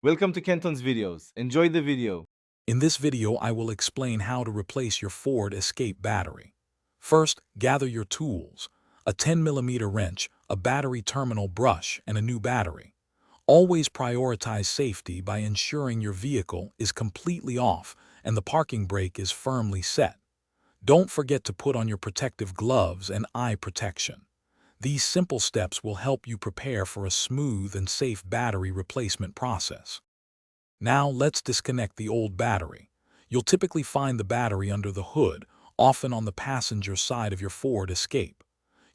Welcome to Kenton's videos. Enjoy the video. In this video, I will explain how to replace your Ford Escape battery. First, gather your tools: a 10mm wrench, a battery terminal brush, and a new battery. Always prioritize safety by ensuring your vehicle is completely off and the parking brake is firmly set. Don't forget to put on your protective gloves and eye protection. These simple steps will help you prepare for a smooth and safe battery replacement process. Now let's disconnect the old battery. You'll typically find the battery under the hood, often on the passenger side of your Ford Escape.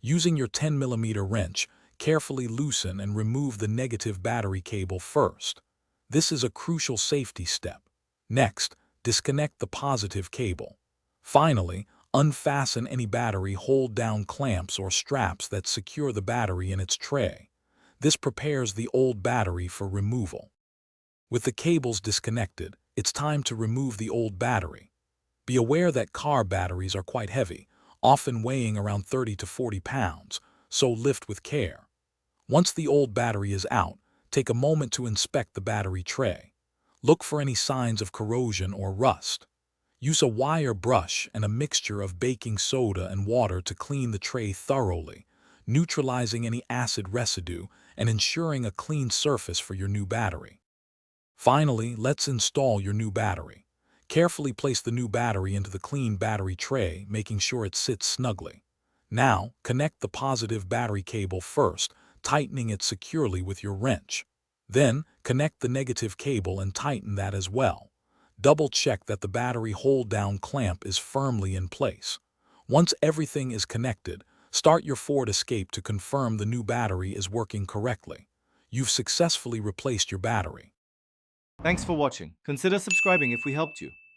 Using your 10mm wrench, carefully loosen and remove the negative battery cable first. This is a crucial safety step. Next, disconnect the positive cable. Finally, unfasten any battery hold-down clamps or straps that secure the battery in its tray. This prepares the old battery for removal. With the cables disconnected, it's time to remove the old battery. Be aware that car batteries are quite heavy, often weighing around 30 to 40 pounds, so lift with care. Once the old battery is out, take a moment to inspect the battery tray. Look for any signs of corrosion or rust. Use a wire brush and a mixture of baking soda and water to clean the tray thoroughly, neutralizing any acid residue and ensuring a clean surface for your new battery. Finally, let's install your new battery. Carefully place the new battery into the clean battery tray, making sure it sits snugly. Now, connect the positive battery cable first, tightening it securely with your wrench. Then, connect the negative cable and tighten that as well. Double-check that the battery hold-down clamp is firmly in place. Once everything is connected, start your Ford Escape to confirm the new battery is working correctly. You've successfully replaced your battery. Thanks for watching. Consider subscribing if we helped you.